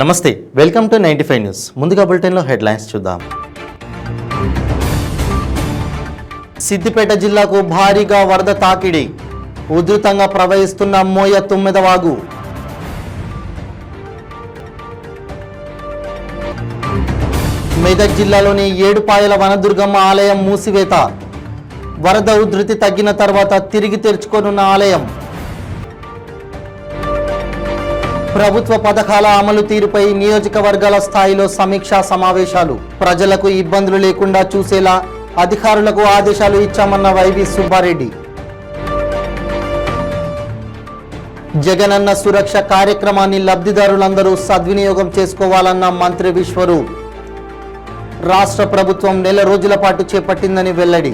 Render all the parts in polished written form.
నమస్తే, welcome to 95 news. ముందుగా బులెటిన్లో హెడ్లైన్స్ చూద్దాం. సిద్దిపేట జిల్లాకు భారీగా వరద తాకిడి, ఉధృతంగా ప్రవహిస్తున్న మోయ తుమ్మెదవాగు. మెదక్ జిల్లాలోని ఏడుపాయల వనదుర్గమ్మ ఆలయం మూసివేత, వరద ఉధృతి తగ్గిన తర్వాత తిరిగి తెరుచుకోనున్న ఆలయం. ప్రభుత్వ పథకాల అమలు తీరుపై నియోజకవర్గాల స్థాయిలో సమీక్షా సమావేశాలు, ప్రజలకు ఇబ్బందులు లేకుండా చూసేలా అధికారులకు ఆదేశాలు ఇచ్చామన్న వైవి సుబ్బారెడ్డి. జగనన్న సురక్ష కార్యక్రమాన్ని లబ్ధిదారులందరూ సద్వినియోగం చేసుకోవాలన్న మంత్రి విశ్వరూప్. రాష్ట్ర ప్రభుత్వం నెల రోజుల పాటు చేపట్టిందని వెల్లడి.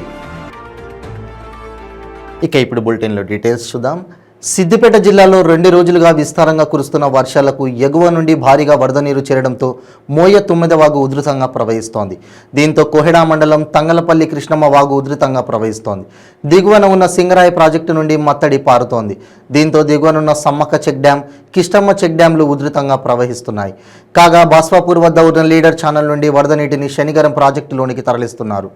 ఇక ఇప్పుడు బులెటిన్లో డీటెయిల్స్ చూద్దాం. సిద్దిపేట జిల్లాలో 2 రోజులుగా విస్తారంగా కురుస్తున్న వర్షాలకు ఎగువ నుండి భారీగా వరద నీరు చేరడంతో మోయ తుమ్మెదవాగు ఉధృతంగా ప్రవహిస్తోంది. దీంతో కోహెడా మండలం తంగలపల్లి కృష్ణమ్మ వాగు ఉధృతంగా ప్రవహిస్తోంది. దిగువన ఉన్న సింగరాయి ప్రాజెక్టు నుండి మత్తడి పారుతోంది. దీంతో దిగువనున్న Sammakka check dam, Kishtamma check డ్యాంలు ఉధృతంగా ప్రవహిస్తున్నాయి. కాగా బాస్వాపూర్ వద్ద ఉన్న లీడర్ ఛానల్ నుండి వరద నీటిని శనిగరం ప్రాజెక్టులోనికి తరలిస్తున్నారు.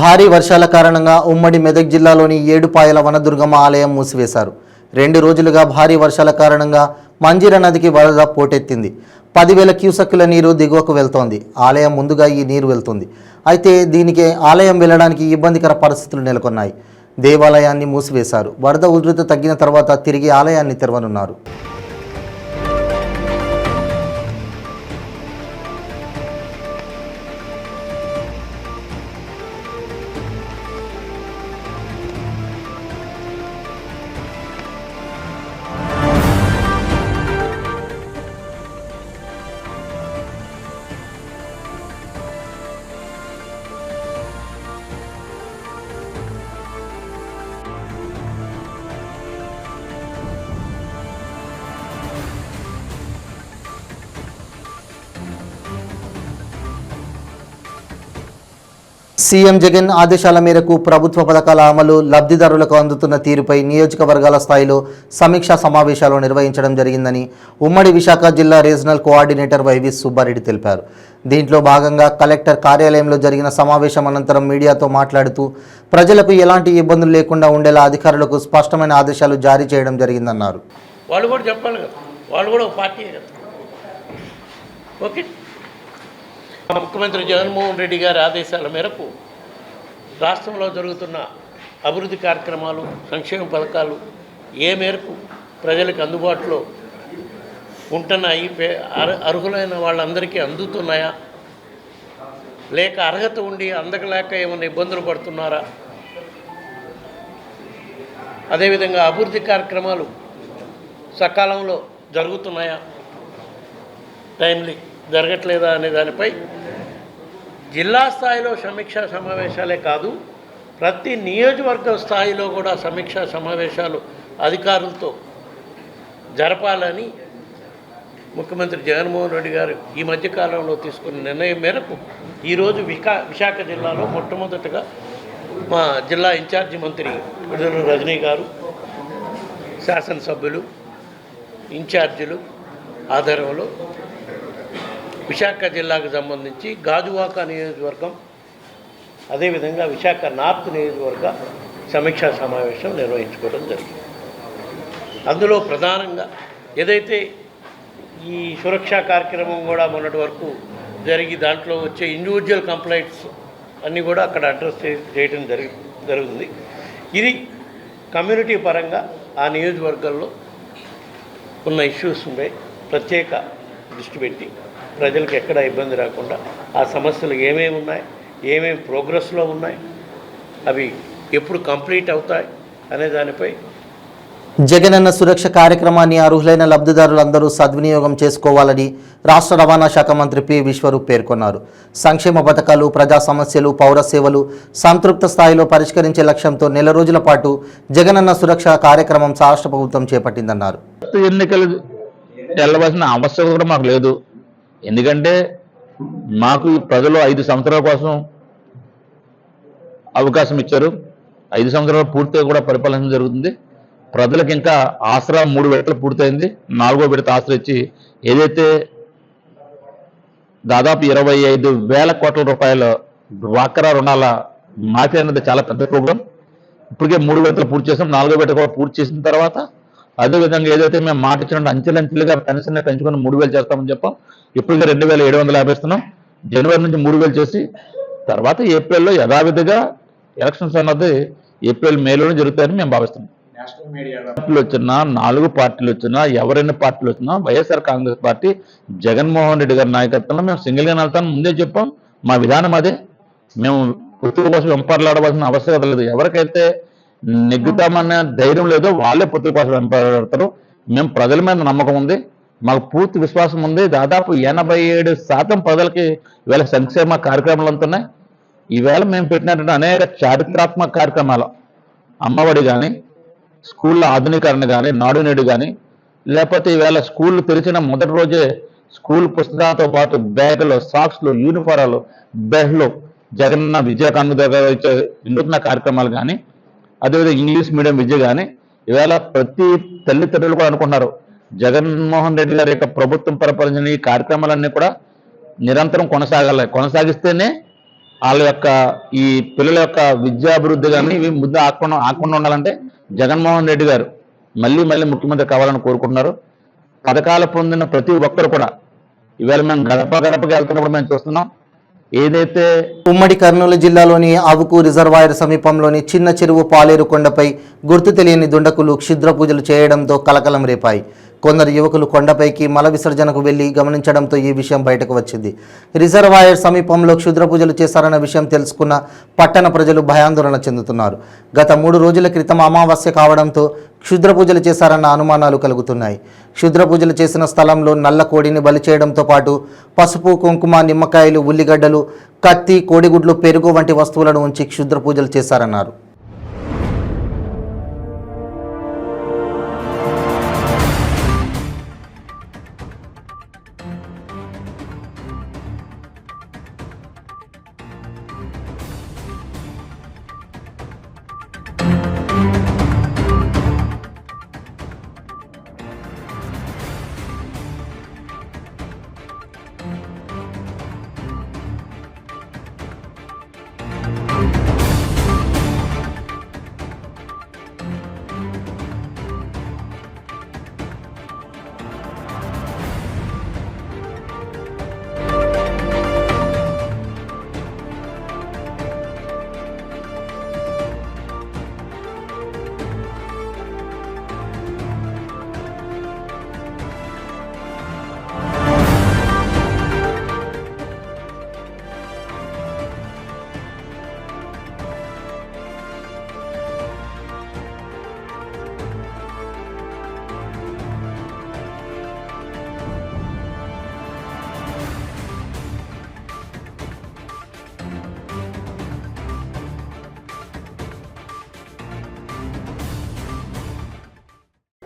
భారీ వర్షాల కారణంగా ఉమ్మడి మెదక్ జిల్లాలోని ఏడుపాయల వనదుర్గమ్మ ఆలయం మూసివేశారు. 2 రోజులుగా భారీ వర్షాల కారణంగా మంజీర నదికి వరద పోటెత్తింది. 10,000 క్యూసెక్కుల నీరు దిగువకు వెళ్తోంది. ఆలయం ముందుగా ఈ నీరు వెళ్తుంది. అయితే దీనికి ఆలయం వెళ్ళడానికి ఇబ్బందికర పరిస్థితులు నెలకొన్నాయి. దేవాలయాన్ని మూసివేశారు. వరద ఉధృతి తగ్గిన తర్వాత తిరిగి ఆలయాన్ని తెరవనున్నారు. సీఎం జగన్ ఆదేశాల మేరకు ప్రభుత్వ పథకాల అమలు, లబ్ధిదారులకు అందుతున్న తీరుపై నియోజకవర్గాల స్థాయిలో సమీక్షా సమావేశాలు నిర్వహించడం జరిగిందని ఉమ్మడి విశాఖ జిల్లా రీజనల్ కోఆర్డినేటర్ వైవి సుబ్బారెడ్డి తెలిపారు. దీంట్లో భాగంగా కలెక్టర్ కార్యాలయంలో జరిగిన సమావేశం అనంతరం మీడియాతో మాట్లాడుతూ ప్రజలకు ఎలాంటి ఇబ్బందులు లేకుండా ఉండేలా అధికారులకు స్పష్టమైన ఆదేశాలు జారీ చేయడం జరిగిందన్నారు. వాళ్ళు కూడా చెప్పాలి కదా, వాళ్ళు కూడా ఒక పార్టీ కదా. ఓకే, ముఖ్యమంత్రి జగన్మోహన్ రెడ్డి గారి ఆదేశాల మేరకు రాష్ట్రంలో జరుగుతున్న అభివృద్ధి కార్యక్రమాలు, సంక్షేమ పథకాలు ఏ మేరకు ప్రజలకు అందుబాటులో ఉంటున్నాయి, అర్హులైన వాళ్ళందరికీ అందుతున్నాయా, లేక అర్హత ఉండి అందకలేక ఏమైనా ఇబ్బందులు పడుతున్నారా, అదేవిధంగా అభివృద్ధి కార్యక్రమాలు సకాలంలో జరుగుతున్నాయా, టైమ్లీ జరగట్లేదా అనే దానిపై జిల్లా స్థాయిలో సమీక్షా సమావేశాలే కాదు, ప్రతి నియోజకవర్గ స్థాయిలో కూడా సమీక్షా సమావేశాలు అధికారులతో జరపాలని ముఖ్యమంత్రి జగన్మోహన్ రెడ్డి గారు ఈ మధ్యకాలంలో తీసుకున్న నిర్ణయం మేరకు ఈరోజు విశాఖ జిల్లాలో మొట్టమొదటగా మా జిల్లా ఇన్ఛార్జి మంత్రి విడుదల రజనీ గారు, శాసనసభ్యులు, ఇన్ఛార్జీలు ఆధ్వర్యంలో విశాఖ జిల్లాకు సంబంధించి గాజువాక నియోజకవర్గం, అదేవిధంగా విశాఖ నార్త్ నియోజకవర్గ సమీక్షా సమావేశం నిర్వహించుకోవడం జరిగింది. అందులో ప్రధానంగా ఏదైతే ఈ సురక్షా కార్యక్రమం కూడా మొన్నటి వరకు జరిగి దాంట్లో వచ్చే ఇండివిజువల్ కంప్లైంట్స్ అన్నీ కూడా అక్కడ అడ్రస్ చేయడం జరుగుతుంది. ఇది కమ్యూనిటీ పరంగా ఆ నియోజకవర్గాల్లో ఉన్న ఇష్యూస్ ఉన్నాయి, ప్రత్యేక దృష్టి పెట్టి ప్రజలకు ఎక్కడ ఇబ్బంది రాకుండా ఆ సమస్యలు ఏమేమి ఉన్నాయి, ఏమేమి ప్రోగ్రెస్లో ఉన్నాయి, అవి ఎప్పుడు కంప్లీట్ అవుతాయి అనే దానిపై జగనన్న సురక్ష కార్యక్రమాన్ని అర్హులైన లబ్ధిదారులందరూ సద్వినియోగం చేసుకోవాలని రాష్ట్ర రవాణా శాఖ మంత్రి పి విశ్వరూప్ పేర్కొన్నారు. సంక్షేమ పథకాలు, ప్రజా సమస్యలు, పౌర సేవలు సంతృప్త స్థాయిలో పరిష్కరించే లక్ష్యంతో నెల రోజుల పాటు జగనన్న సురక్ష కార్యక్రమం రాష్ట్ర ప్రభుత్వం చేపట్టిందన్నారు. ఎన్నికలు వెళ్ళవలసిన అవసరం కూడా మాకు లేదు. ఎందుకంటే మాకు ప్రజలు 5 సంవత్సరాల కోసం అవకాశం ఇచ్చారు. 5 సంవత్సరాలు పూర్తిగా కూడా పరిపాలన జరుగుతుంది. ప్రజలకు ఇంకా ఆసరా 3 విడతలు పూర్తయింది. 4వ విడత ఆసరా ఇచ్చి ఏదైతే దాదాపు 25,000 కోట్ల రూపాయల డ్వాక్రా రుణాల మాఫీ అనేది చాలా పెద్ద ప్రోగ్రాం. ఇప్పటికే 3 విడతలు పూర్తి చేసాం. 4వ విడత కూడా పూర్తి చేసిన తర్వాత అదేవిధంగా ఏదైతే మేము మాట ఇచ్చినట్టు అంచెలంచెలుగా పెన్షన్ పెంచుకొని 3,000 చేస్తామని చెప్పాం. ఇప్పటికే 2,750 ఇస్తున్నాం. జనవరి నుంచి 3,000 చేసి తర్వాత ఏప్రిల్లో యథావిధిగా ఎలక్షన్స్ అన్నది ఏప్రిల్ మేలోనే జరుగుతాయని మేము భావిస్తున్నాం. పార్టీలు వచ్చినా 4 పార్టీలు వచ్చినా ఎవరైనా పార్టీలు వచ్చినా వైఎస్ఆర్ కాంగ్రెస్ పార్టీ జగన్మోహన్ రెడ్డి గారి నాయకత్వంలో మేము సింగిల్గా వెళ్తాం. ముందే చెప్పాం, మా విధానం అదే. మేము పొత్తుల కోసం వెంపర్లాడవలసిన ఆవశ్యకత లేదు. ఎవరికైతే నెగ్గుతామన్న ధైర్యం లేదో వాళ్ళే పొత్తుల కోసం వెంపర్లాడతారు. మేము ప్రజల మీద నమ్మకం ఉంది, మాకు పూర్తి విశ్వాసం ఉంది. దాదాపు 87% ప్రజలకి ఈవేళ సంక్షేమ కార్యక్రమాలు అందుతున్నాయి. ఈవేళ మేము పెట్టినటువంటి అనేక చారిత్రాత్మక కార్యక్రమాలు, అమ్మఒడి కానీ, స్కూళ్ళ ఆధునీకరణ కానీ, నాడు నేడు కానీ, లేకపోతే ఈవేళ స్కూళ్ళు తెరిచిన మొదటి రోజే స్కూల్ పుస్తకాలతో పాటు బ్యాగులు, సాక్స్లు, యూనిఫారాలు, బెహ్లు, జగనన్న విద్యాకాండ దగ్గర ఇచ్చే వినూత్న కార్యక్రమాలు కానీ, అదేవిధంగా ఇంగ్లీష్ మీడియం విద్య కానీ, ఈవేళ ప్రతి తల్లిదండ్రులు కూడా అనుకుంటున్నారు జగన్మోహన్ రెడ్డి గారి యొక్క ప్రభుత్వం పరిపాలించిన ఈ కార్యక్రమాలన్నీ కూడా నిరంతరం కొనసాగాలి. కొనసాగిస్తేనే వాళ్ళ యొక్క ఈ పిల్లల యొక్క విద్యాభివృద్ధి కానీ ఇవి ముద్ద ఆకుండా ఉండాలంటే జగన్మోహన్ రెడ్డి గారు మళ్ళీ ముఖ్యమంత్రి కావాలని కోరుకుంటున్నారు. పథకాలు పొందిన ప్రతి ఒక్కరు కూడా ఈవేళ మేము గడపకి వెళ్తున్నప్పుడు మేము చూస్తున్నాం. ఏదైతే ఉమ్మడి కర్నూలు జిల్లాలోని ఆవుకు రిజర్వాయర్ సమీపంలోని చిన్న చెరువు పాలేరు కొండపై గుర్తు తెలియని దుండకులు క్షుద్ర పూజలు చేయడంతో కలకలం రేపాయి. కొందరు యువకులు కొండపైకి మల విసర్జనకు వెళ్లి గమనించడంతో ఈ విషయం బయటకు వచ్చింది. రిజర్వాయర్ సమీపంలో క్షుద్ర పూజలు చేశారన్న విషయం తెలుసుకున్న పట్టణ ప్రజలు భయాందోళన చెందుతున్నారు. గత 3 రోజుల క్రితం అమావాస్య కావడంతో క్షుద్ర పూజలు చేశారన్న అనుమానాలు కలుగుతున్నాయి. క్షుద్ర పూజలు చేసిన స్థలంలో నల్ల కోడిని బలి చేయడంతో పాటు పసుపు, కుంకుమ, నిమ్మకాయలు, ఉల్లిగడ్డలు, కత్తి, కోడిగుడ్లు, పెరుగు వంటి వస్తువులను ఉంచి క్షుద్ర పూజలు చేశారన్నారు.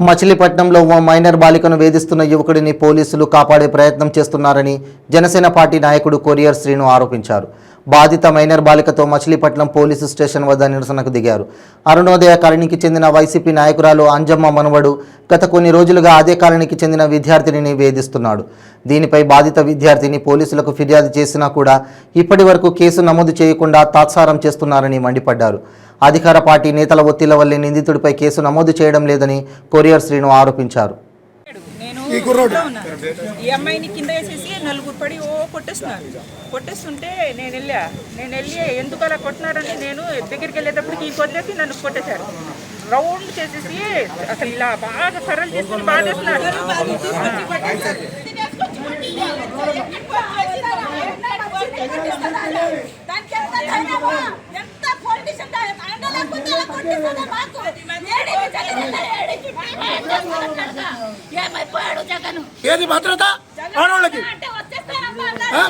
మచిలీపట్నంలో ఓ మైనర్ బాలికను వేధిస్తున్న యువకుడిని పోలీసులు కాపాడే ప్రయత్నం చేస్తున్నారని జనసేన పార్టీ నాయకుడు కొరియర్ శ్రీను ఆరోపించారు. బాధిత మైనర్ బాలికతో మచిలీపట్నం పోలీసు స్టేషన్ వద్ద నిరసనకు దిగారు. అరుణోదయ కాలనీకి చెందిన వైసీపీ నాయకురాలు అంజమ్మ మనవడు గత కొన్ని రోజులుగా అదే కాలనీకి చెందిన విద్యార్థినిని వేధిస్తున్నాడు. దీనిపై బాధిత విద్యార్థిని పోలీసులకు ఫిర్యాదు చేసినా కూడా ఇప్పటి వరకు కేసు నమోదు చేయకుండా తాత్సారం చేస్తున్నారని మండిపడ్డారు. అధికార పార్టీ నేతల ఒత్తిళ్ల వల్లే నిందితుడిపై కేసు నమోదు చేయడం లేదని కొరియర్ శ్రీను ఆరోపించారు. ఈ అమ్మాయిని కింద వేసేసి 4 పడి కొట్టేస్తుంటే నేను వెళ్ళి ఎందుకు అలా కొట్టినారని నేను దగ్గరికి వెళ్ళేటప్పటికి ఈ కొద్దికి నన్ను కొట్టేశారు. రౌండ్ చేసేసి అసలు ఇలా బాగా సరళ చేసుకుని బాగా చేస్తున్నారు. ఎంత ఏది భద్రత ఆడవాళ్ళకి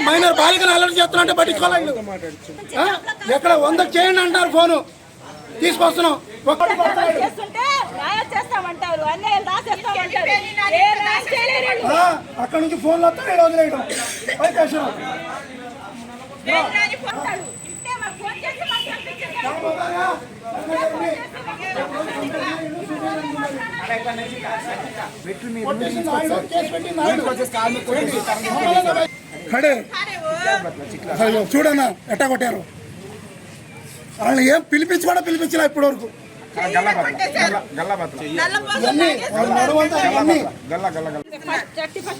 మైనర్ బాలికను అలర్ట్ చేస్తున్నా అంటే పట్టించుకోవాలి. ఎక్కడ 100 చేయండి అంటారు, ఫోను తీసుకొస్తున్నాం. అక్కడ నుంచి ఫోన్లు వస్తాయి, వదిలేయడం అవకాశం. చూడన్నా ఎట్టా కొట్టారు వాళ్ళని, ఏం పిలిపించి కూడా పిలిపించలే ఇప్పటి వరకు. 31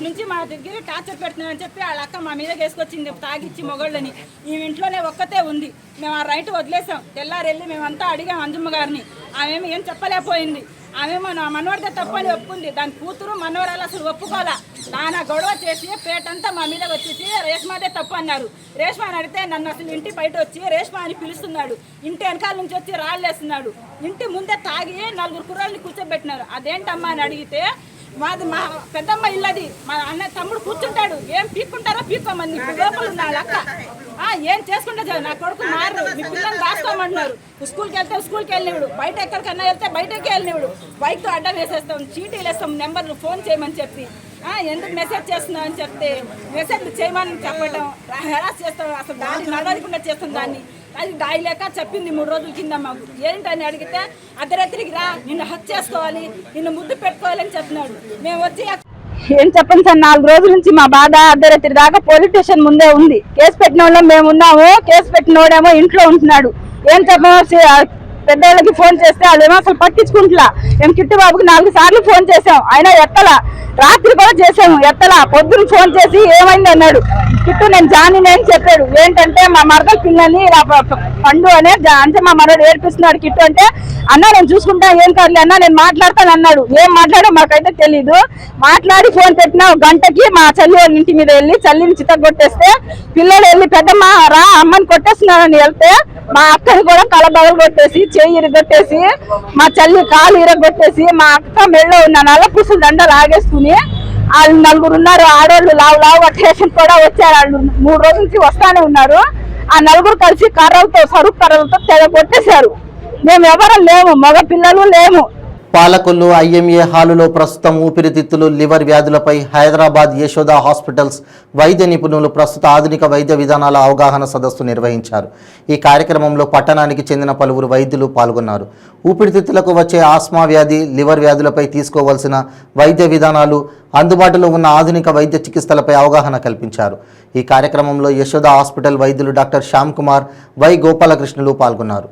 నుంచి మా దగ్గర టార్చర్ పెడుతున్నారని చెప్పి వాళ్ళ అక్క మా మీద వేసుకొచ్చింది తాగిచ్చి మొగళ్ళని. ఈ ఇంట్లోనే ఒక్కతే ఉంది. మేము ఆ రైట్ వదిలేసాం. తెల్లారెళ్ళి మేమంతా అడిగాం అంజమ్మ గారిని. ఆమెమో ఏం చెప్పలేకపోయింది. ఆమెమో నా మనవడితే తప్పని ఒప్పుకుంది. దాని కూతురు మనవరాలు అసలు ఒప్పుకోవాలా. నానా గొడవ చేసి పేటంతా మా మీద వచ్చేసి రేష్మాదే తప్పు అన్నారు. రేష్మా అని అడిగితే నన్ను అసలు ఇంటి బయట వచ్చి రేష్మా అని పిలుస్తున్నాడు. ఇంటి వెనకాల నుంచి వచ్చి రాళ్ళేస్తున్నాడు. ఇంటి ముందే తాగి 4 కుర్రాళ్ళని కూర్చోబెట్టినారు. అదేంటమ్మా అని అడిగితే మాది మా పెద్దమ్మ ఇల్లది, మా అన్న తమ్ముడు కూర్చుంటాడు, ఏం పీక్కుంటారో పీక్కోమని లోపల ఉన్నాడు అక్క. ఏం చేసుకుంటే నా కొడుకు మారు, మీ పిల్లల్ని రాసుకోమంటున్నారు. స్కూల్కి వెళ్తే స్కూల్కి వెళ్ళినవాడు, బయట ఎక్కడికన్నా వెళ్తే బయటకి వెళ్ళినవాడు. బైక్తో అడ్డం వేసేస్తాం, చీటీలు వేస్తాం, నెంబర్లు ఫోన్ చేయమని చెప్పి. ఎందుకు మెసేజ్ చేస్తున్నావు అని చెప్తే మెసేజ్ చేయమని చెప్పడం, హెరాస్ చేస్తాం. అసలు దాన్ని నడవకుండా చేస్తాం. దాన్ని అది దాయి లేక చెప్పింది 3 రోజుల కింద మాకు. ఏంటని అడిగితే అర్ధరాత్రికి రా, నిన్ను హక్ చేసుకోవాలి, నిన్ను ముద్దు పెట్టుకోవాలని చెప్తున్నాడు. మేము వచ్చి ఏం చెప్పండి సార్, 4 రోజుల నుంచి మా బాధ అర్ధరాత్రి దాకా పోలీస్ స్టేషన్ ముందే ఉంది. కేసు పెట్టిన వాళ్ళం మేము ఉన్నాము, కేసు పెట్టినోడేమో ఇంట్లో ఉంటున్నాడు. ఏం చెప్పాము, పెద్దవాళ్ళకి ఫోన్ చేస్తే వాళ్ళేమో అసలు పట్టించుకుంటులా. మేము కిట్టు బాబుకి 4 సార్లు ఫోన్ చేసాం, అయినా ఎత్తలా. రాత్రి కూడా చేసాము, ఎత్తలా. పొద్దున్న ఫోన్ చేసి ఏమైంది అన్నాడు. కిట్టు నేను జాయిన్ అని చెప్పాడు. ఏంటంటే మా మరదల పిల్లని పండు అనే అంటే మా మనోడు ఏడిపిస్తున్నాడు. కిట్టు అంటే అన్న నేను చూసుకుంటా, ఏం కాదులే అన్న నేను మాట్లాడతాను అన్నాడు. ఏం మాట్లాడో మాకైతే తెలీదు. మాట్లాడి ఫోన్ పెట్టిన 1 గంటకి మా చల్లి వాళ్ళ ఇంటి మీద వెళ్ళి చల్లిని చిత్తగొట్టేస్తే పిల్లలు వెళ్ళి పెద్దమ్మ రా అమ్మని కొట్టేస్తున్నానని వెళ్తే మా అక్కని కూడా కలబగలు కొట్టేసి, చెయ్యి ఇరగొట్టేసి, మా చల్లి కాలు ఇరగొట్టేసి, మా అక్క మెళ్ళో ఉన్న నల్లపూసల దండ లాగేసుకుని వాళ్ళు 4 ఉన్నారు ఆడోళ్ళు. లావు స్టేషన్ కూడా వచ్చారు. వాళ్ళు 3 రోజుల నుంచి వస్తానే ఉన్నారు. ఆ 4 కలిసి కర్రలతో సరుకు కర్రలతో తెగొట్టేశారు. మేము ఎవరం లేము, మగ పిల్లలు లేము. పాలకొల్లు ఐఎంఏ హాలులో ప్రస్తుతం ఊపిరితిత్తులు, లివర్ వ్యాధులపై హైదరాబాద్ యశోద హాస్పిటల్స్ వైద్య నిపుణులు ప్రస్తుత ఆధునిక వైద్య విధానాల అవగాహన సదస్సు నిర్వహించారు. ఈ కార్యక్రమంలో పట్టణానికి చెందిన పలువురు వైద్యులు పాల్గొన్నారు. ఊపిరితిత్తులకు వచ్చే ఆస్మా వ్యాధి, లివర్ వ్యాధులపై తీసుకోవాల్సిన వైద్య విధానాలు, అందుబాటులో ఉన్న ఆధునిక వైద్య చికిత్సలపై అవగాహన కల్పించారు. ఈ కార్యక్రమంలో యశోద హాస్పిటల్ వైద్యులు డాక్టర్ శ్యామ్ కుమార్, వై గోపాలకృష్ణులు పాల్గొన్నారు.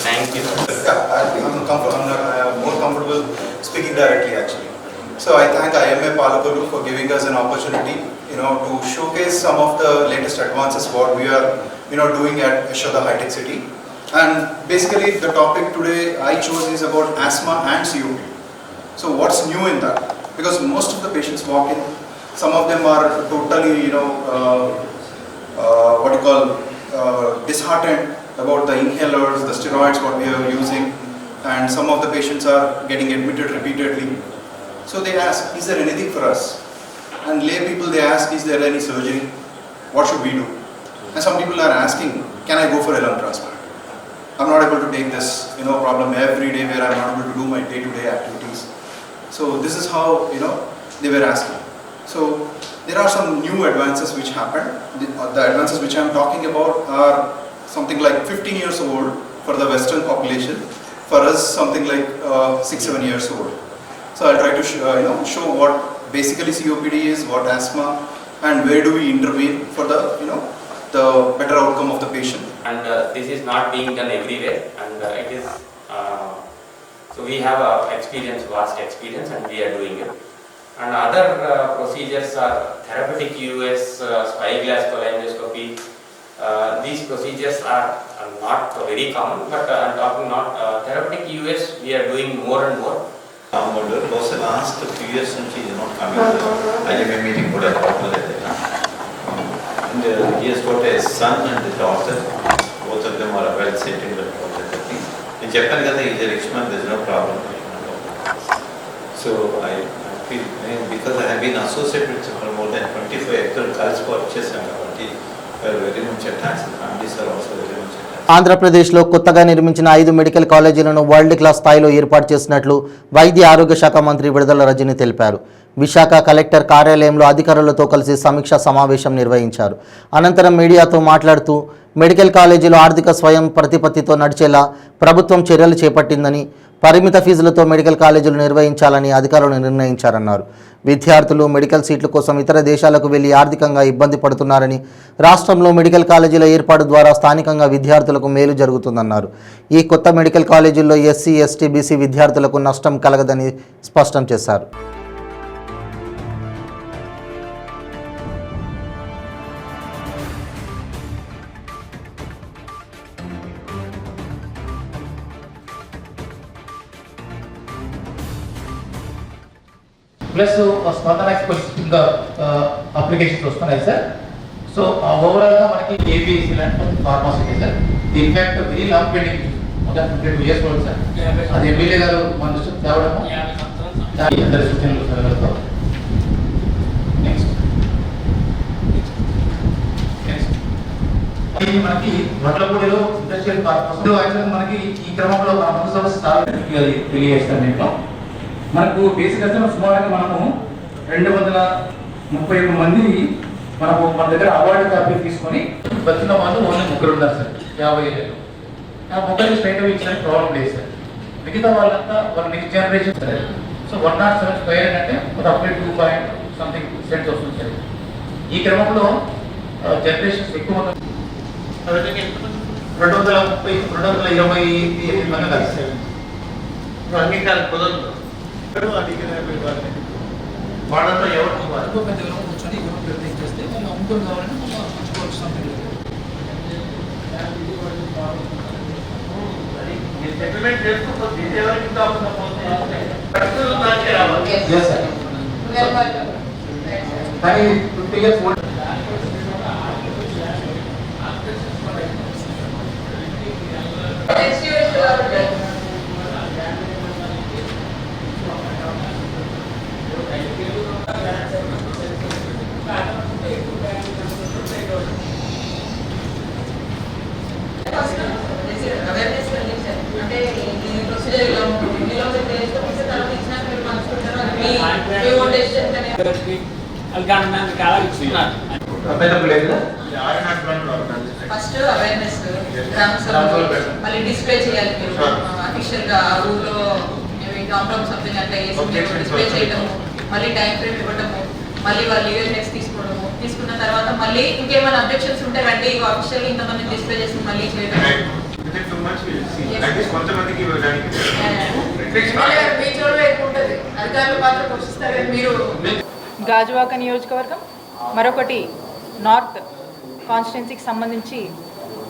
Thank you. I'm more comfortable speaking directly actually. So I thank IMA Palakolu for giving us an opportunity, to showcase some of the latest advances what we are, doing at Yashoda High Tech City. And basically the topic today I chose is about asthma and COPD. So what's new in that? Because most of the patients walk in, some of them are totally, disheartened about the inhalers, the steroids what we are using, and some of the patients are getting admitted repeatedly. So they ask, is there anything for us? And lay people, they ask, is there any surgery? What should we do? And some people are asking, can I go for a lung transplant? I'm not able to take this, problem every day where I'm not able to do my day-to-day activities. So this is how, they were asking. So there are some new advances which happened. The advances which I'm talking about are something like 15 years old for the Western population. For us, something like 6-7 years old. So I'll try to show what basically COPD is, what asthma, and where do we intervene for the the better outcome of the patient. And this is not being done everywhere, and it is so we have vast experience, and we are doing it. And other procedures are therapeutic US, spyglass cholangioscopy. These procedures are not very common, but I'm talking not therapeutic US. We are doing more and more. Was last few years since he is not coming to the IMA meeting. And he has got a son and a daughter. Both of them are well settled and all that things. In Japan, he is a rich man, there is no problem. So I feel, because I have been associated with for more than 25 active calls for chess and party, very much attached. The families are also very much attached. ఆంధ్రప్రదేశ్లో కొత్తగా నిర్మించిన 5 medical కాలేజీలను world class స్థాయిలో ఏర్పాటు చేసినట్లు వైద్య ఆరోగ్య శాఖ మంత్రి విడుదల రజని తెలిపారు. విశాఖ కలెక్టర్ కార్యాలయంలో అధికారులతో కలిసి సమీక్షా సమావేశం నిర్వహించారు. అనంతరం మీడియాతో మాట్లాడుతూ మెడికల్ కాలేజీలు ఆర్థిక స్వయం ప్రతిపత్తితో నడిచేలా ప్రభుత్వం చర్యలు చేపట్టిందని, పరిమిత ఫీజులతో మెడికల్ కాలేజీలు నిర్వహించాలని అధికారులు నిర్ణయించారన్నారు. విద్యార్థులు మెడికల్ సీట్ల కోసం ఇతర దేశాలకు వెళ్లి ఆర్థికంగా ఇబ్బంది పడుతున్నారని, రాష్ట్రంలో మెడికల్ కాలేజీల ఏర్పాటు ద్వారా స్థానికంగా విద్యార్థులకు మేలు జరుగుతుందన్నారు. ఈ కొత్త మెడికల్ కాలేజీల్లో ఎస్సీ, ఎస్టీ, బీసీ విద్యార్థులకు నష్టం కలగదని స్పష్టం చేశారు. ప్లస్ స్పందన కింద అప్లికేషన్స్ వస్తున్నాయి సార్. సో ఓవరాల్గా మనకి ఏబిఎస్సీ లాంటి pharma city sir. In fact very long pending, 22 years old sir. అది ఎమ్మెల్యే గారు మన దృష్టికి తేవడము అందరి సూచనలు సలహాలతో. నెక్స్ట్ మనకి వడ్లపూడిలో ఇండస్ట్రియల్ పార్క్ మనకి ఈ క్రమంలో మన ముందు సంస్థ తెలియజేస్తాను. దీంట్లో మనకు బేసిక్ అయితే సుమారుగా మనము 231 మంది మనకు మన దగ్గర అవార్డు కాపీ తీసుకొని బతికిన వాళ్ళు ఓన్లీ 3 ఉన్నారు సార్. 50 ఏళ్ళు ఆ 3 స్ట్రైట్ అవే ఇచ్చిన ప్రాబ్లం లేదు సార్. మిగతా వాళ్ళంతా వాళ్ళ next generation sir. So 107 square అంటే ఒక అప్లై 2.something వస్తుంది సార్. ఈ క్రమంలో జనరేషన్స్ ఎక్కువ 220 మంది కాదు సార్. అంగీకారం కుదరదు. వాళ్ళతో ఎవరు కూర్చొని చేస్తే వాళ్ళు అమ్ముకొని కావాలని పంచుకోవచ్చు. సెటిల్మెంట్ చేసుకోవచ్చు. ఎవరికి కాకుండా కానీ 50 years old ఫస్ట్ అవేర్నెస్, మళ్ళీ డిస్ప్లే చేయాలి. మీరు అఫీషియల్ గా ఊళ్ళో సంథింగ్ అంటే డిస్ప్లే చేయడము, మళ్ళీ టైం ఫ్రేమ్ ఇవ్వడము, మళ్ళీ వాళ్ళు లీగల్ నెక్స్ట్ తీసుకోవడము. తీసుకున్న తర్వాత మళ్ళీ ఇంకేమైనా అబ్జెక్షన్స్ ఉంటే రండి అఫీషియల్ ఇంతమంది డిస్ప్లే చేసి మళ్ళీ చేయడం. గాజువాక నియోజకవర్గం, మరొకటి నార్త్ కాన్స్టిట్యున్సీకి సంబంధించి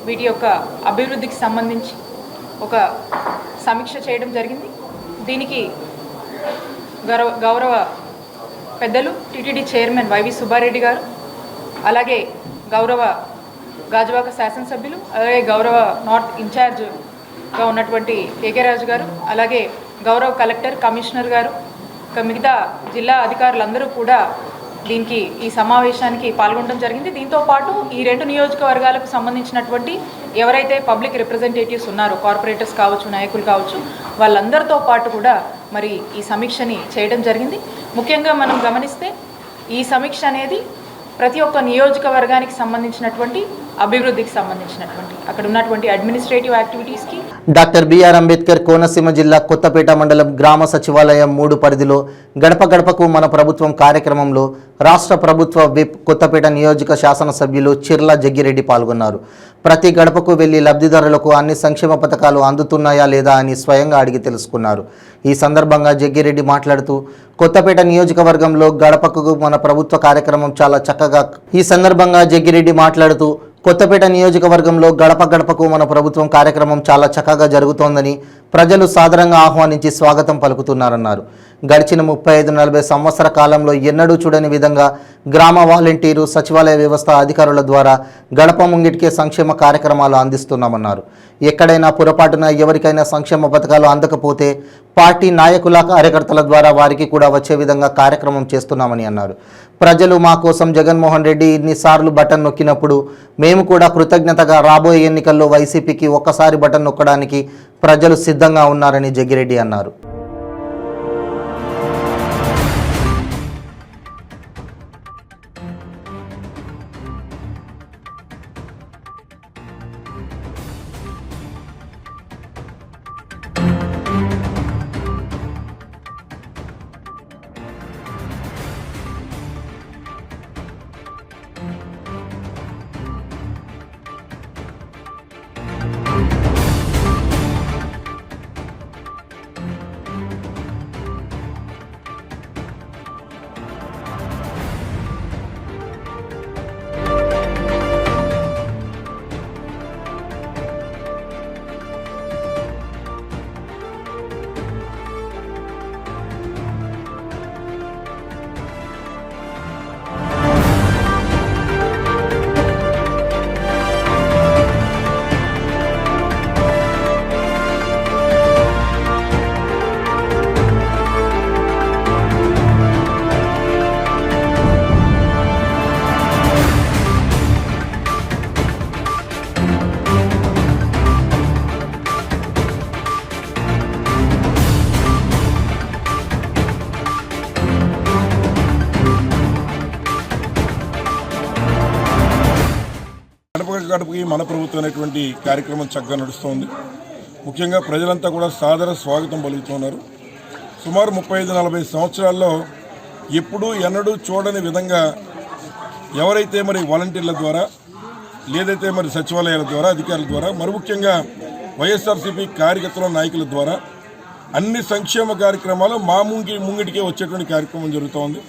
వీటి యొక్క అభివృద్ధికి సంబంధించి ఒక సమీక్ష చేయడం జరిగింది. దీనికి గౌరవ పెద్దలు టీటీడీ చైర్మన్ వైవి సుబ్బారెడ్డి గారు, అలాగే గౌరవ గాజువాక శాసనసభ్యులు, అలాగే గౌరవ నార్త్ ఇన్ఛార్జ్గా ఉన్నటువంటి కేకే రాజు గారు, అలాగే గౌరవ కలెక్టర్, కమిషనర్ గారు, మిగతా జిల్లా అధికారులందరూ కూడా దీనికి ఈ సమావేశానికి పాల్గొనడం జరిగింది. దీంతో పాటు ఈ 2 నియోజకవర్గాలకు సంబంధించినటువంటి ఎవరైతే పబ్లిక్ రిప్రజెంటేటివ్స్ ఉన్నారో, కార్పొరేటర్స్ కావచ్చు, నాయకులు కావచ్చు, వాళ్ళందరితో పాటు కూడా మరి ఈ సమీక్షని చేయడం జరిగింది. ముఖ్యంగా మనం గమనిస్తే ఈ సమీక్ష అనేది ప్రతి ఒక్క నియోజకవర్గానికి సంబంధించినటువంటి అభివృద్ధికి సంబంధించినటువంటి అక్కడ ఉన్నటువంటి అడ్మినిస్ట్రేటివ్ యాక్టివిటీస్కి. డాక్టర్ బిఆర్ అంబేద్కర్ కోనసీమ జిల్లా కొత్తపేట మండలం గ్రామ సచివాలయం 3 పరిధిలో గడప గడపకు మన ప్రభుత్వం కార్యక్రమంలో రాష్ట్ర ప్రభుత్వ విప్ కొత్తపేట నియోజక శాసనసభ్యులు చిర్ల జగ్గిరెడ్డి పాల్గొన్నారు. ప్రతి గడపకు వెళ్లి లబ్ధిదారులకు అన్ని సంక్షేమ పథకాలు అందుతున్నాయా లేదా అని స్వయంగా అడిగి తెలుసుకున్నారు. ఈ సందర్భంగా జగ్గిరెడ్డి మాట్లాడుతూ కొత్తపేట నియోజకవర్గంలో గడపకు మన ప్రభుత్వ కార్యక్రమం చాలా చక్కగా కొత్తపేట నియోజకవర్గంలో గడప గడపకు మన ప్రభుత్వం కార్యక్రమం చాలా చక్కగా జరుగుతోందని ప్రజలు సాదరంగా ఆహ్వానించి స్వాగతం పలుకుతున్నారన్నారు. గడిచిన 35-40 సంవత్సర కాలంలో ఎన్నడూ చూడని విధంగా గ్రామ వాలంటీరు, సచివాలయ వ్యవస్థ అధికారుల ద్వారా గడప ముంగిటికే సంక్షేమ కార్యక్రమాలు అందిస్తున్నామన్నారు. ఎక్కడైనా పొరపాటున ఎవరికైనా సంక్షేమ పథకాలు అందకపోతే పార్టీ నాయకుల, కార్యకర్తల ద్వారా వారికి కూడా వచ్చే విధంగా కార్యక్రమం చేస్తున్నామని అన్నారు. ప్రజలు మా కోసం జగన్మోహన్ రెడ్డి ఇన్నిసార్లు బటన్ నొక్కినప్పుడు మేము కూడా కృతజ్ఞతగా రాబోయే ఎన్నికల్లో వైసీపీకి ఒక్కసారి బటన్ నొక్కడానికి ప్రజలు సిద్ధంగా ఉన్నారని జగ్గిరెడ్డి అన్నారు. గడపకి మన ప్రభుత్వం అనేటువంటి కార్యక్రమం చక్కగా నడుస్తోంది. ముఖ్యంగా ప్రజలంతా కూడా సాదర స్వాగతం పలుకుతున్నారు. సుమారు 35-40 సంవత్సరాల్లో ఎప్పుడూ ఎన్నడూ చూడని విధంగా ఎవరైతే మరి వాలంటీర్ల ద్వారా, లేదైతే మరి సచివాలయాల ద్వారా, అధికారుల ద్వారా, మరి ముఖ్యంగా వైఎస్ఆర్సీపీ కార్యకర్తల నాయకుల ద్వారా అన్ని సంక్షేమ కార్యక్రమాలు మా ముంగిటికే వచ్చేటువంటి కార్యక్రమం జరుగుతోంది.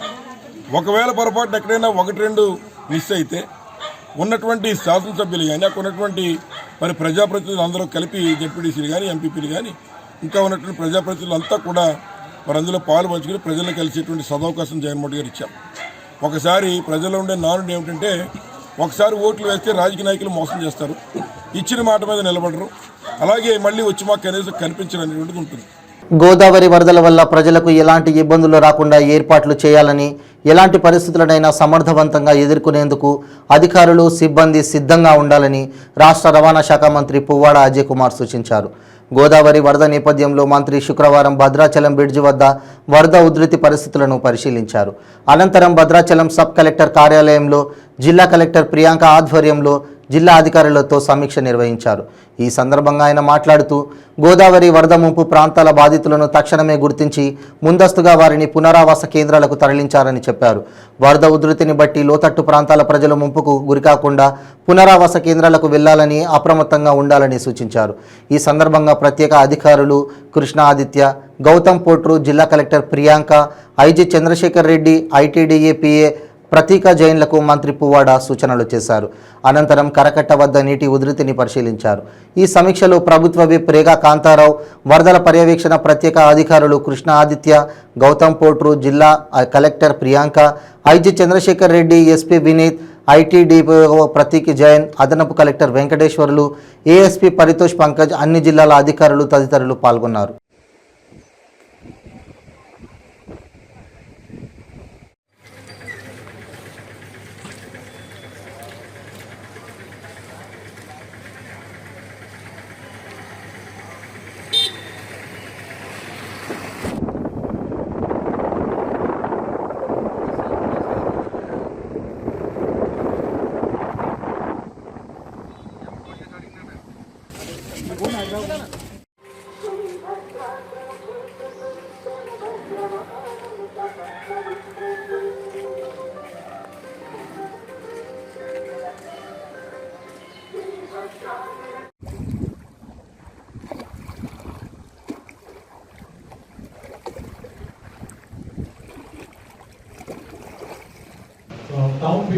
ఒకవేళ పొరపాటున ఎక్కడైనా 1-2 మిస్ అయితే ఉన్నటువంటి శాసనసభ్యులు కానీ, అక్కడ ఉన్నటువంటి మరి ప్రజాప్రతినిధులు అందరూ కలిపి జెడ్పీటీసీలు కానీ, ఎంపీపీలు కానీ, ఇంకా ఉన్నటువంటి ప్రజాప్రతినిధులు అంతా కూడా మరి అందులో పాలు పంచుకుని ప్రజలను కలిసేటువంటి సదవకాశం జగన్మోహన్ గారు ఇచ్చారు. ఒకసారి ప్రజల్లో ఉండే నానుడు ఏమిటంటే, ఒకసారి ఓట్లు వేస్తే రాజకీయ నాయకులు మోసం చేస్తారు, ఇచ్చిన మాట మీద నిలబడరు, అలాగే మళ్ళీ వచ్చి మాకు కనీసం కనిపించడం ఉంటుంది. గోదావరి వరదల వల్ల ప్రజలకు ఎలాంటి ఇబ్బందులు రాకుండా ఏర్పాట్లు చేయాలని, ఎలాంటి పరిస్థితులనైనా సమర్థవంతంగా ఎదుర్కొనేందుకు అధికారులు, సిబ్బంది సిద్ధంగా ఉండాలని రాష్ట్ర రవాణా శాఖ మంత్రి పువ్వాడ అజయ్ కుమార్ సూచించారు. గోదావరి వరద నేపథ్యంలో మంత్రి శుక్రవారం భద్రాచలం బ్రిడ్జి వద్ద వరద ఉధృతి పరిస్థితులను పరిశీలించారు. అనంతరం భద్రాచలం సబ్ కలెక్టర్ కార్యాలయంలో జిల్లా కలెక్టర్ ప్రియాంక ఆధ్వర్యంలో జిల్లా అధికారులతో సమీక్ష నిర్వహించారు. ఈ సందర్భంగా ఆయన మాట్లాడుతూ గోదావరి వరద ముంపు ప్రాంతాల బాధితులను తక్షణమే గుర్తించి ముందస్తుగా వారిని పునరావాస కేంద్రాలకు తరలించారని చెప్పారు. వరద ఉధృతిని బట్టి లోతట్టు ప్రాంతాల ప్రజలు ముంపుకు గురికాకుండా పునరావాస కేంద్రాలకు వెళ్లాలని, అప్రమత్తంగా ఉండాలని సూచించారు. ఈ సందర్భంగా ప్రత్యేక అధికారులు కృష్ణ ఆదిత్య, గౌతమ్ పోట్రు, జిల్లా collector Priyanka, IG Chandrashekar Reddy, ITDA PA Prateek జైన్లకు మంత్రి పువ్వాడ సూచనలు చేశారు. అనంతరం కరకట్ట వద్ద నీటి ఉధృతిని పరిశీలించారు. ఈ సమీక్షలో ప్రభుత్వ విప్ రేగా కాంతారావు, వరదల పర్యవేక్షణ ప్రత్యేక అధికారులు కృష్ణ ఆదిత్య, గౌతమ్ పోట్రు, జిల్లా collector Priyanka, IG Chandrashekar Reddy, SP Vineeth, ITDO Prateek Jain, అదనపు కలెక్టర్ వెంకటేశ్వర్లు, ఏఎస్పీ పరితోష్ పంకజ్, అన్ని జిల్లాల అధికారులు తదితరులు పాల్గొన్నారు.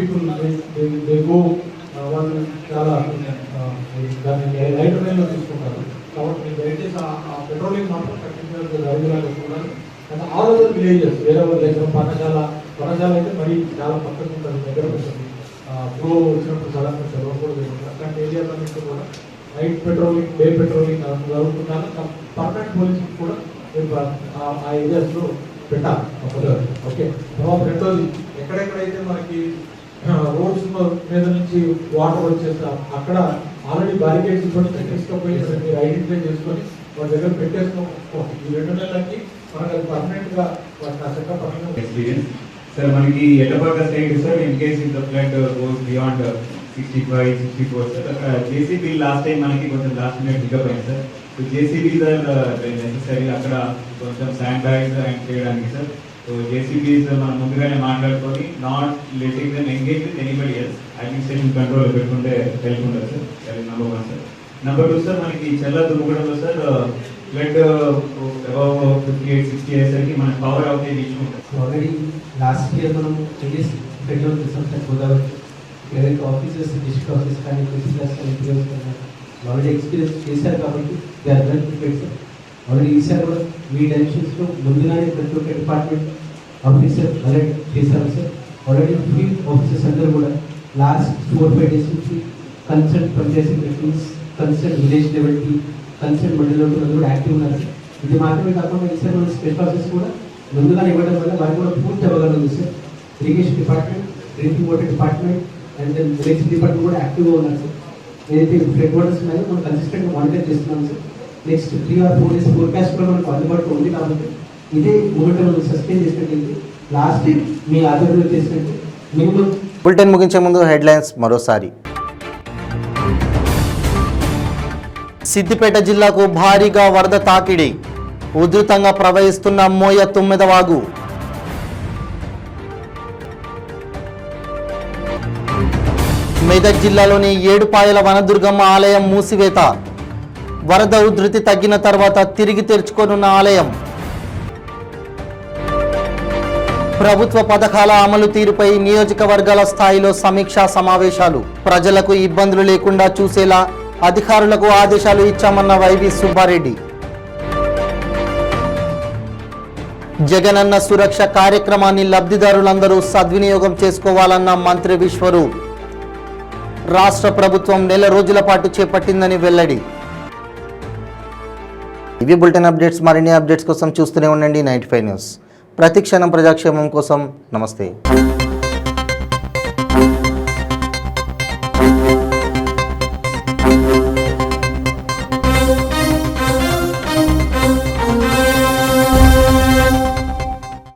పీపుల్ దే గో వాళ్ళు చాలా దాన్ని రైట్ వేలో తీసుకుంటారు. కాబట్టి మీరు దయచేసి ఆ పెట్రోలింగ్ మాత్రం కంటిన్యూస్గా రైతులా పెట్టుకున్నారు. అండ్ ఆల్ ఓవర్ విలేజెస్ వేరే దగ్గర పర్ణశాల అయితే మరీ చాలా పక్కన ఉంటుంది, దగ్గర ఉంటుంది. ఫ్లో వచ్చినప్పుడు సడన్గా చదవకూడదు. అట్లాంటి ఏరియాలన్నింటిలో కూడా నైట్ పెట్రోలింగ్, డే పెట్రోలింగ్ జరుగుతున్నారు. పర్మనెంట్ పోలీసింగ్ కూడా ఆ ఏరియాస్లో పెట్టాలి. ఓకే. తర్వాత రెండోది, ఎక్కడెక్కడైతే మనకి రోడ్స్ మీద నుంచి వాటర్ వచ్చేస్తాం అక్కడ ఆల్రెడీ బ్యారికేడ్స్ ఇప్పటి తీసుకపోయి మీరు ఐడెంటిఫై చేసుకొని వాళ్ళ దగ్గర పెట్టేస్తాం. ఈ 2 నెలలకి మనకు అది పర్మనెంట్గా ఎక్స్పీరియన్స్ సార్. మనకి Etapaka side sir in case in the flood goes beyond 65, 64 sir, అక్కడ జేసీబీ లాస్ట్ టైం మనకి కొంచెం లాస్ట్ మినిట్ పికప్ అయింది sir. So JCB sir necessary అక్కడ కొంచెం శాండ్ బ్యాగ్స్ అండ్ చేయడానికి సార్. సో జేసీబీస్ మనం ముందుగానే మాట్లాడుకొని not letting them engage with anybody else, administration control పెట్టుకుంటే హెల్ప్ ఉంటుంది సార్. అది నెంబర్ 1 సార్. నెంబర్ 2 సార్, మనకి చెల్ల దుమ్మగడంలో సార్ ఫ్లడ్ అబౌవ్ 58-60 అయ్యేసరికి మనకి పవర్ అవుటేజ్ ఇచ్చుకుంటాం. ఆల్రెడీ లాస్ట్ ఇయర్ మనం ఫెడరల్ చేసాం సార్. గోదావరి ఏదైతే ఆఫీసర్స్, డిస్ట్రిక్ట్ ఆఫీస్ కానీ ప్రిన్సిపల్స్ కానీ పిఎల్స్ కానీ ఆల్రెడీ ఎక్స్పీరియన్స్ చేశారు కాబట్టి they are well prepared sir. Already ఈసారి కూడా మీ డైరెక్షన్స్లో ముందుగానే ప్రతి ఒక్క డిపార్ట్మెంట్ ఆఫీసర్ అలర్ట్ చేశారు సార్. ఆల్రెడీ ఫీల్డ్ ఆఫీసర్స్ అందరూ కూడా లాస్ట్ 4-5 డేస్ నుంచి concern panchayat meetings, concern village level team, concern mandal level కూడా యాక్టివ్ ఉన్నారు సార్. ఇది మాత్రమే కాకుండా ఈసారి మన స్పెషల్ ఆఫీసర్స్ కూడా ముందుగానే ఇవ్వడం వల్ల వారికి కూడా పూర్తి అవగాహన ఉంది sir. Irrigation department, drinking water department and then village department కూడా యాక్టివ్గా ఉన్నారు సార్. ఏదైతే ఫ్లడ్ వాటర్స్ ఉన్నాయో మనం కన్సిస్టెంట్గా మానిటర్ చేస్తున్నాం sir. Next 3 or 4 days forecast కూడా మనకు అందుబాటులో ఉంది కాబట్టి ఇదే మూమెంట్ మనం సస్టైన్ చేసినట్లయితే లాస్ట్ టైం మీ ఆధ్వర్యంలో చేసినట్టు మినిమం. బులెటిన్ ముగించే ముందు హెడ్లైన్స్ మరోసారి. సిద్దిపేట జిల్లాకు భారీగా వరద తాకిడి, ఉధృతంగా ప్రవహిస్తున్న మోయ తుమ్మెదవాగు. మెదక్ జిల్లాలోని ఏడుపాయల వనదుర్గమ్మ ఆలయం మూసివేత, వరద ఉధృతి తగ్గిన తర్వాత తిరిగి తెరుచుకోనున్న ఆలయం. ప్రభుత్వ పథకాల అమలు తీరుపై నియోజకవర్గాల స్థాయిలో సమీక్షా సమావేశాలు, ప్రజలకు ఇబ్బందులు లేకుండా చూసేలా అధికారులకు ఆదేశాలు ఇచ్చామన్న వైవి సుబ్బారెడ్డి. జగనన్న సురక్ష కార్యక్రమాన్ని లబ్ధిదారులందరూ సద్వినియోగం చేసుకోవాలన్న మంత్రి విశ్వరూప్. రాష్ట్ర ప్రభుత్వం 1 నెల రోజుల పాటు చేపట్టిందని వెల్లడి. ఇవి బులెటిన్ అప్డేట్స్. మరిన్ని అప్డేట్స్ కోసం చూస్తూనే ఉండండి 95 న్యూస్. ప్రతి క్షణం ప్రజాక్షేమం కోసం. నమస్తే.